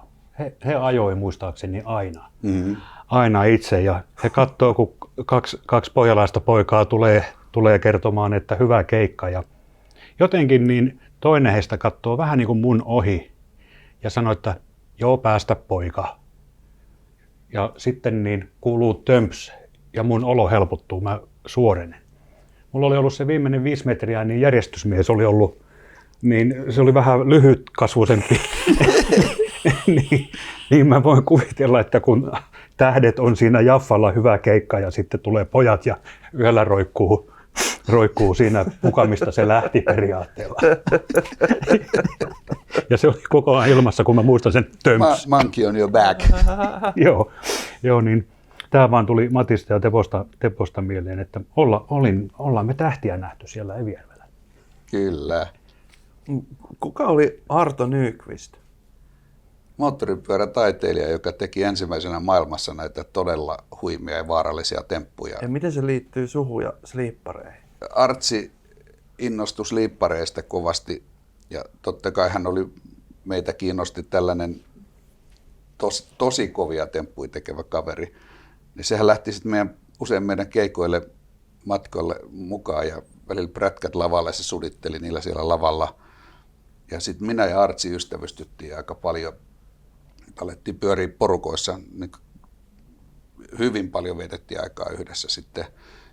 He ajoi muistaakseni aina itse ja he katsoo, kun kaksi pohjalaista poikaa tulee kertomaan, että hyvä keikka ja jotenkin niin toinen heistä katsoo vähän niin kuin mun ohi ja sanoo, että joo, päästä poika. Ja sitten niin kuuluu tömps ja mun olo helpottuu, mä suorenen. Mulla oli ollut se viimeinen 5 metriä, niin järjestysmies oli ollut, niin se oli vähän lyhytkasvuisempi. niin mä voin kuvitella, että kun tähdet on siinä jaffalla hyvä keikka ja sitten tulee pojat ja yöllä roikkuu siinä pukamista se lähti periaatteella. Ja se oli koko ajan ilmassa, kun mä muistan sen tömps. Monkey on your back. Joo, niin Tämä vaan tuli Matista ja Teposta mieleen, että ollaan me tähtiä nähty siellä Evijärvellä. Kyllä. Kuka oli Arto Nyqvist? Moottoripyörätaiteilija, joka teki ensimmäisenä maailmassa näitä todella huimia ja vaarallisia temppuja. Ja miten se liittyy suhun ja sliippareihin? Artsi innostui sliippareista kovasti ja totta kai hän oli, meitä kiinnosti tällainen tosi kovia temppuja tekevä kaveri. Niin sehän lähti sitten usein meidän keikoille matkoille mukaan ja välillä prätkät lavalle, se suditteli niillä siellä lavalla. Ja sitten minä ja Artsi ystävystyttiin aika paljon. Alettiin pyöriä porukoissa, niin hyvin paljon vietettiin aikaa yhdessä sitten.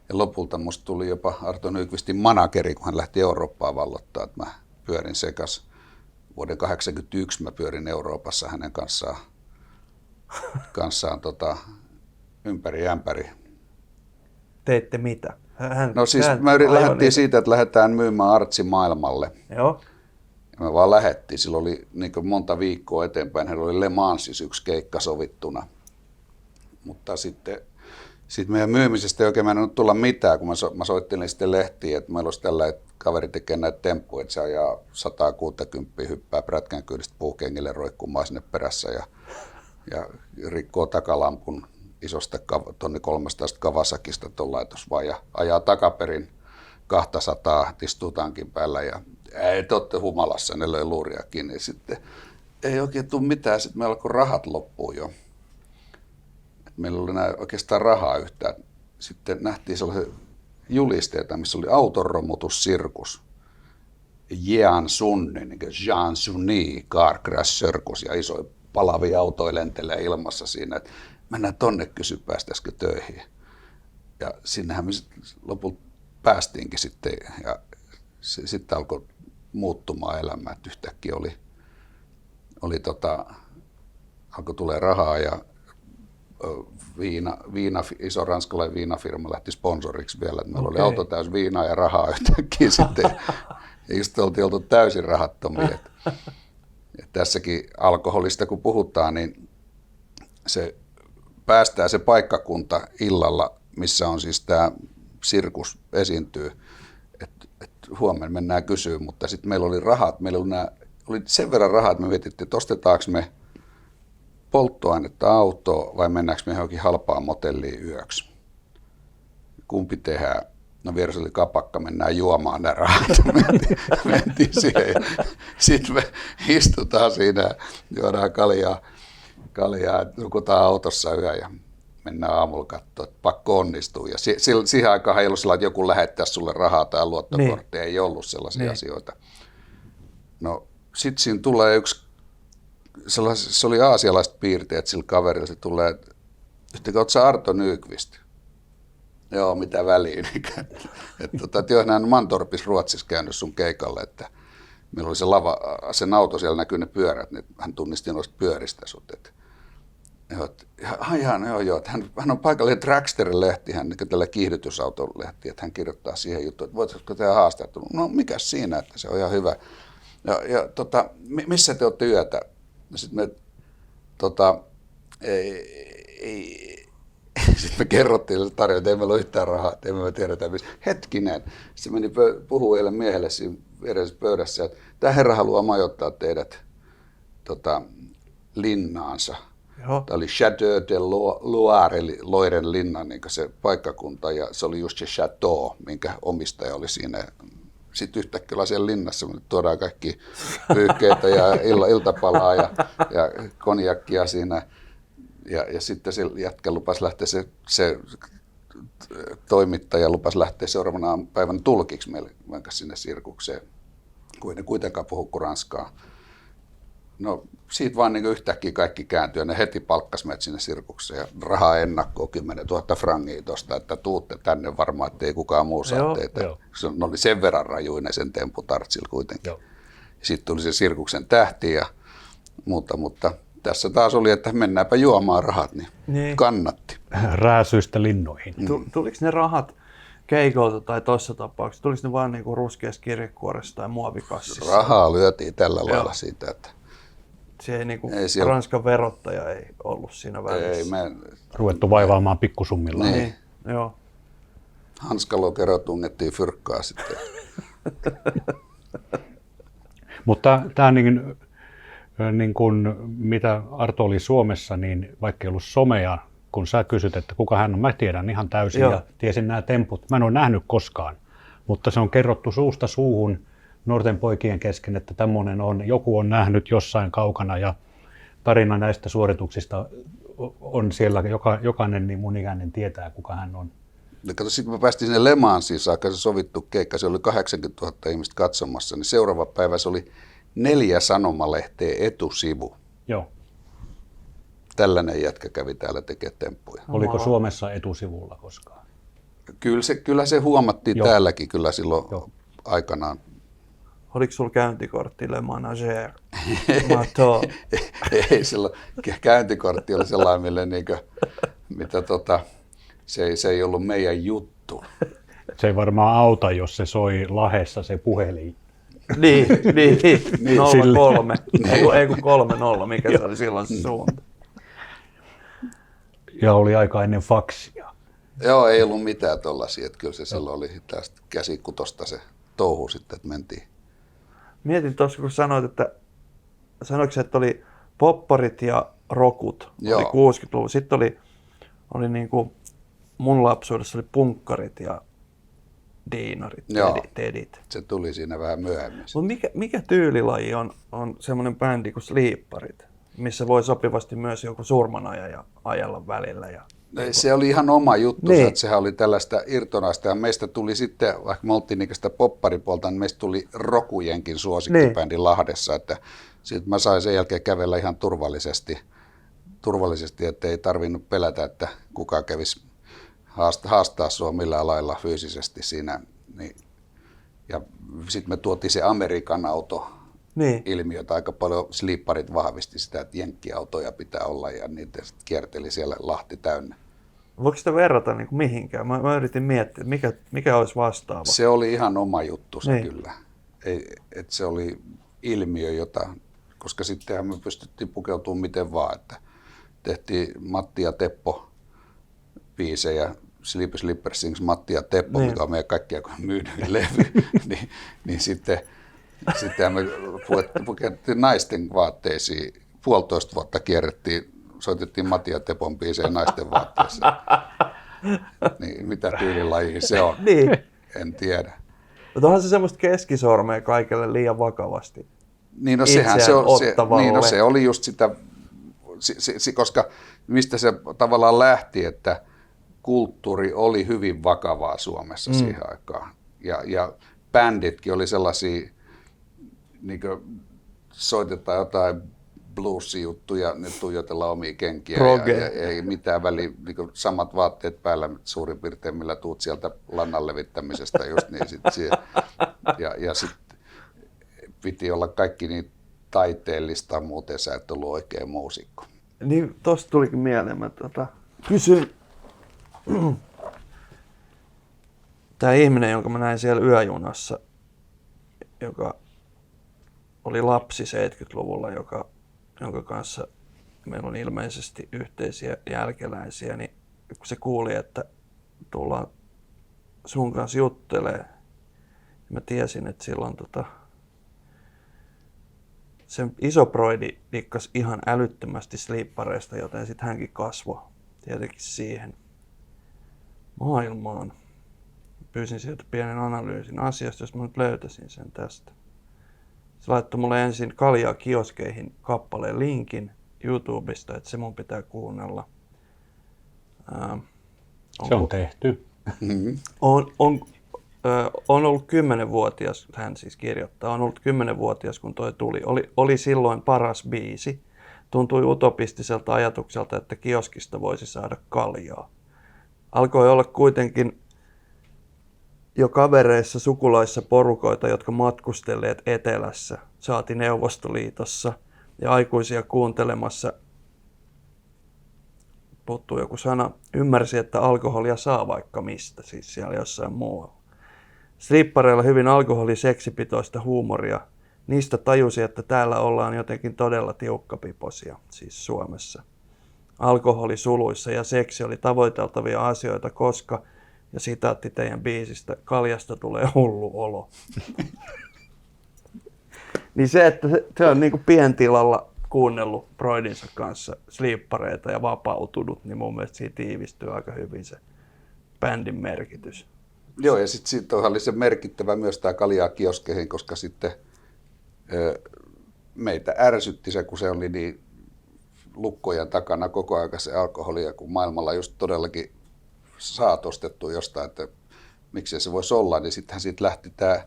Ja lopulta musta tuli jopa Arto Nyqvistin manageri, kun hän lähti Eurooppaan vallottaa, että mä pyörin sekas. Vuoden 1981 mä pyörin Euroopassa hänen kanssaan ympäri ämpäri. Teitte mitä? No siis me lähdettiin siitä, että lähdetään myymään Artsi maailmalle. Joo. Ja me vaan lähdettiin. Sillä oli niin monta viikkoa eteenpäin. Heillä oli Le Mansissa yksi keikka sovittuna. Mutta sitten meidän myymisestä ei oikein mennyt tulla mitään, kun mä soittelin sitten lehtiin, että meillä olisi tällä, että kaveri tekee näitä temppuja, että se ajaa 160, hyppää prätkän kyydistä puukengille roikkumaan sinne perässä ja rikkoo takalampun isosta 1300 Kawasakista tuolla laitos vaan ja ajaa takaperin 200, istuu tankin päällä ja te olette humalassa, ne löi luuria kiinni. Sitten ei oikein tule mitään, sitten meillä alkoi rahat loppuu jo. Meillä oli oikeastaan rahaa yhtään. Sitten nähtiin sellaisia julisteita, missä oli autonromutussirkus. Jean Sunni, niin kuin Jean Sunni, Car Crash Circus ja isoja palavia autoja lentelee ilmassa siinä, että mennään tonne kysy, päästäisikö töihin. Ja sinnehän me lopulta päästiinkin sitten ja sitten alkoi muuttumaan elämä, että yhtäkkiä alkoi tulee rahaa ja iso ranskalainen viinafirma lähti sponsoriksi vielä. Meillä oli auto täys viinaa ja rahaa yhtäkkiä sitten. Ja just oltiin oltu täysin rahattomia. Ja tässäkin alkoholista kun puhutaan, niin se päästää se paikkakunta illalla, missä on siis tämä sirkus esiintyy. Huomenna mennään kysyä, mutta sitten meillä oli rahat. Meillä oli sen verran rahaa, että me mietittiin, että ostetaanko me polttoainetta autoa vai mennäänkö me johonkin halpaan motelliin yöksi. Kumpi tehdään? No vieressä oli kapakka, mennään juomaan nämä rahat. Mentiin siihen. Sitten me istutaan siinä, juodaan kaljaa, nukutaan autossa yö ja mennään aamulla katsoa, että pakko onnistuu. Ja siihen aikaan ei ollut sellainen, että joku lähettää sulle rahaa tai luottokorttia, ei ollut sellaisia asioita. No sitten siinä tulee yksi, se oli aasialaiset piirteet sillä kaverilla, se tulee, että ootko sä Arto Nyqvist? Joo, mitä väliin. Että joo, hän on Mantorpissa Ruotsissa käynyt sun keikalle, että meillä oli sen auto, siellä näkyy ne pyörät, niin hän tunnisti noista pyöristä sut. Joo, että hän on paikallinen Dragster-lehti, hän niin tällä kiihdytysauton-lehti, että hän kirjoittaa siihen juttuun, että voitaisiko tehdä haastattelua. No mikäs siinä, että se on ihan hyvä. Ja missä te olette yötä? Sitten me, sitten me kerrottiin tarjoa, että ei meillä ole yhtään rahaa, että ei me tiedetä missä. Hetkinen, se meni puhuu eilen miehelle siinä vieressä pöydässä, että tämä herra haluaa majoittaa teidät linnaansa. Joo. Tämä oli Chateau de Loire, eli Loiren linna, niin se paikkakunta, ja se oli just se chateau, minkä omistaja oli siinä. Sitten yhtäkkiä ollaan siellä linnassa, me tuodaan kaikki pyyhkeitä ja iltapalaa ja konjakkia siinä. Ja sitten se jätkä lupasi lähteä, se toimittaja lupasi lähteä seuraavana päivänä tulkiksi meille sinne sirkukseen, kun ei ne kuitenkaan puhu kuin ranskaa. No siitä vaan niin yhtäkkiä kaikki kääntyi ja ne heti palkkasi meidät sinne sirkukseen ja rahaa ennakkoon 10 000 frangia tuosta, että tuutte tänne varmaan, ettei kukaan muu saa teitä. Se oli sen verran rajuinen sen temput Artsilla kuitenkin. Sitten tuli se sirkuksen tähti ja muuta, mutta tässä taas oli, että mennäänpä juomaan rahat, niin kannatti. Rääsyistä linnoihin. Tuliko ne rahat keikolta tai tuossa tapauksessa, tuliko ne vaan niinku ruskeassa kirjekuoressa tai muovikassissa? Rahaa lyötiin tällä lailla siitä, että Se ei niinku, Ei siellä... Ranskan verottaja ei ollut siinä välissä. Ei, Ruvettu vaivaamaan pikkusummilla. Niin, joo. Hanskalokero tungettiin fyrkkaa sitten. Mutta tämä niin kuin, mitä Arto oli Suomessa, niin vaikka ei ollut somea, kun sä kysyt, että kuka hän on, mä tiedän ihan täysin ja tiesin nämä temput. Mä en ole nähnyt koskaan, mutta se on kerrottu suusta suuhun nuorten poikien kesken, että tämmöinen on, joku on nähnyt jossain kaukana ja tarina näistä suorituksista on siellä, jokainen niin mun ikäinen tietää, kuka hän on. Kato, sitten me päästiin sinne Le Mansiin saakka, se sovittu keikka, se oli 80 000 ihmistä katsomassa, niin seuraava päivä se oli 4 sanomalehteä etusivu. Joo. Tällainen jätkä kävi täällä tekemään temppuja. Oliko Suomessa etusivulla koskaan? Kyllä se huomattiin täälläkin kyllä silloin aikanaan. Oliko sulla käyntikortti Le Manager? Mato. Ei, silloin käyntikortti oli sellainen, mitä se ei ollut meidän juttu. Se ei varmaan auta, jos se soi Lahdessa se puhelin. Niin, 03. Ei kun 30, mikä se oli silloin se suunta. Ja oli aika ennen faksia. Joo, ei ollut mitään tollaisia. Kyllä se silloin oli tästä käsikutosta se touhu sitten, että mentiin. Mietin tuossa, kun sanoit, että että oli popparit ja rokut, oli 60-luvulla. Sitten oli niin kuin mun lapsuudessa oli punkkarit ja diinarit, tedit. Se tuli siinä vähän myöhemmin. Mutta mikä tyylilaji on semmoinen bändi kuin Sleeparit, missä voi sopivasti myös joku surmanajaja ajalla välillä? Se oli ihan oma juttu, niin. Että sehän oli tällaista irtonaista ja meistä tuli sitten, vaikka me oltiin niistä popparipuolta, niin meistä tuli rokujenkin suosikkibändi Lahdessa, että sitten mä sain sen jälkeen kävellä ihan turvallisesti, että ei tarvinnut pelätä, että kukaan kävisi haastaa sua millään lailla fyysisesti siinä. Niin. Ja sitten me tuotiin se Amerikan auto ilmiötä aika paljon. Sleeparit vahvisti sitä, että jenkkiautoja pitää olla ja niitä kierteli siellä Lahti täynnä. Voiko sitä verrata niin kuin mihinkään? Mä yritin miettiä, mikä olisi vastaava. Se oli ihan oma juttu se kyllä. Et se oli ilmiö, koska sittenhän me pystyttiin pukeutumaan miten vaan. Että tehtiin Matti ja Teppo biisejä, Sleepy Sleepers Sings Matti ja Teppo, mikä on meidän kaikkia myydyin levy, niin sitten me pukettiin naisten vaatteisiin, 1,5 vuotta soitettiin Matti ja Tepon biisejä naisten vaatteissa. Niin, mitä tyylilajia se on? Niin. En tiedä. Mutta onhan se semmoista keskisormea kaikelle liian vakavasti. Niin, no se oli just sitä, koska mistä se tavallaan lähti, että kulttuuri oli hyvin vakavaa Suomessa siihen aikaan. Ja bänditkin oli sellaisia, niin kuin soitetaan jotain blues-juttuja, ne tuijotellaan omia kenkiä ja ei mitään väliä, niin samat vaatteet päällä suurin piirtein, millä tuut sieltä lannan levittämisestä just niin. Ja sitten piti olla kaikki niin taiteellista, muuten sä et ollut oikein muusikko. Niin, tosta tulikin mieleen, mä kysyin. Tämä ihminen, jonka mä näin siellä yöjunassa, joka oli lapsi 70-luvulla, jonka kanssa meillä on ilmeisesti yhteisiä jälkeläisiä, niin kun se kuuli, että tullaan sun kanssa juttelemaan, mä tiesin, että silloin sen isoproidi dikkasi ihan älyttömästi Sleepareista, joten sitten hänkin kasvoi tietenkin siihen maailmaan. Pyysin sieltä pienen analyysin asiasta, jos mä nyt löytäisin sen tästä. Se laittoi mulle ensin Kaljaa kioskeihin kappaleen linkin YouTubesta, että se mun pitää kuunnella. Se on tehty. On ollut 10-vuotias, hän siis kirjoittaa, on ollut 10-vuotias kun toi tuli. Oli silloin paras biisi. Tuntui utopistiselta ajatukselta, että kioskista voisi saada kaljaa. Alkoi olla kuitenkin jo kavereissa, sukulaissa porukoita, jotka matkustelleet etelässä, saati Neuvostoliitossa ja aikuisia kuuntelemassa. Puuttuu joku sana. Ymmärsi, että alkoholia saa vaikka mistä, siis siellä jossain muualla. Sleepareilla hyvin alkoholi-seksipitoista huumoria niistä tajusin, että täällä ollaan jotenkin todella tiukkapipoisia, siis Suomessa. Alkoholisuluissa ja seksi oli tavoiteltavia asioita, koska, ja sitaatti teidän biisistä, kaljasta tulee hullu olo. Niin se, että se on niin kuin pientilalla kuunnellut broidinsa kanssa sliippareita ja vapautunut, niin mun mielestä siitä tiivistyy aika hyvin se bändin merkitys. Joo, ja sitten siitä oli se merkittävä myös tämä kaljaa kioskeihin, koska sitten meitä ärsytti se, kun se oli niin lukkojen takana koko ajan se alkoholia, kun maailmalla just todellakin saat ostettua jostain, että miksei se voisi olla, niin sittenhän siitä lähti tämä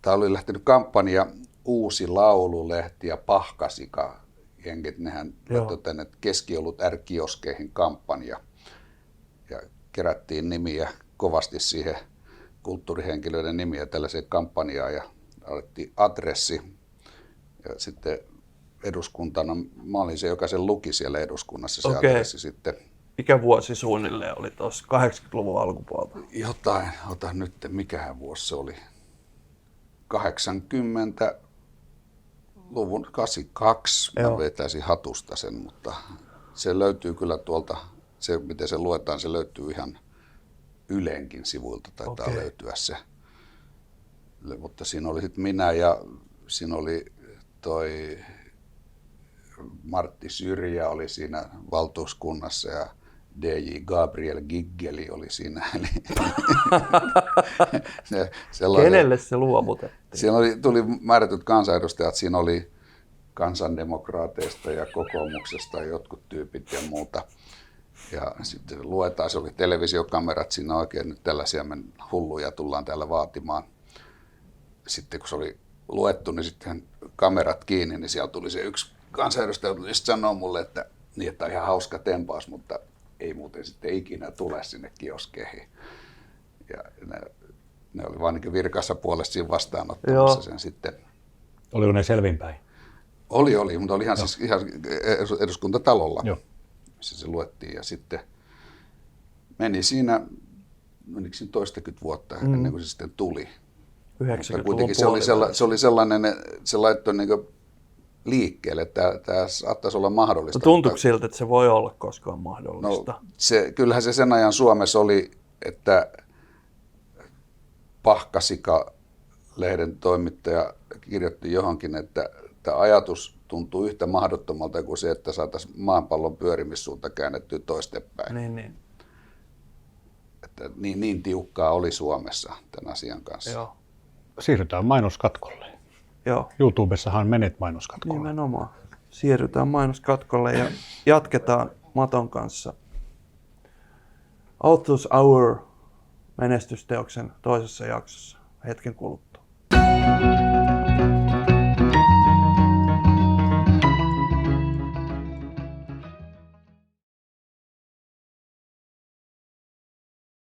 oli lähtenyt kampanja Uusi laululehti ja Pahkasika, jenkit, nehän laittoi tänne keskiolut R-kioskeihin kampanja ja kerättiin nimiä kovasti siihen, kulttuurihenkilöiden nimiä tällaiseen kampanjaan ja alettiin adressi ja sitten eduskuntana, mä olin se, joka sen luki siellä eduskunnassa se adressi sitten. Mikä vuosi suunnilleen oli tuossa 80-luvun alkupuolta? Jotain, ota nyt, mikähän vuosi se oli? 80-luvun 82, mä vetäisin hatusta sen, mutta se löytyy kyllä tuolta, se miten se luetaan, se löytyy ihan Ylenkin sivuilta, taitaa löytyä se. Mutta siinä oli sitten minä ja siinä oli toi Martti Syrjä oli siinä valtuuskunnassa ja DJ Gabriel Giggeli oli siinä. Kenelle se luovutettiin? Siinä tuli määrätyt kansanedustajat, siinä oli kansandemokraateista ja kokoomuksesta jotkut tyypit ja muuta. Ja sitten luetaan, se oli televisiokamerat, siinä oikein nyt tällaisia hulluja tullaan täällä vaatimaan. Sitten kun se oli luettu, niin sitten kamerat kiinni, niin siellä tuli se yksi kansanedustaja, joka sanoi mulle, että niin, että on ihan hauska tempaus, mutta ei muuten sitten ikinä tule sinne kioskeihin. Ja ne oli vaan niin virkassa puolesta siinä vastaanottamassa sen sitten. Oliko ne selvinpäin? Oli, mutta oli ihan, siis ihan eduskuntatalolla, missä se luettiin. Ja sitten meni siinä, menikö siinä toistakymmentä vuotta ennen kuin se sitten tuli. 90-luvun kuitenkin se oli sellainen, se laittoi niin liikkeelle, että tämä saattaisi olla mahdollista. Tuntuuko siltä, että se voi olla koskaan mahdollista? No, kyllähän se sen ajan Suomessa oli, että Pahkasika-lehden toimittaja kirjoitti johonkin, että tämä ajatus tuntuu yhtä mahdottomalta kuin se, että saataisiin maapallon pyörimissuunta käännettyä toistepäin. Niin. Että niin tiukkaa oli Suomessa tämän asian kanssa. Joo. Siirrytään mainoskatkolle. Joo. YouTubessahan menet mainoskatkolle. Nimenomaan. Siirrytään mainoskatkolle ja jatketaan Maton kanssa Authors Hour -menestysteoksen toisessa jaksossa hetken kuluttua.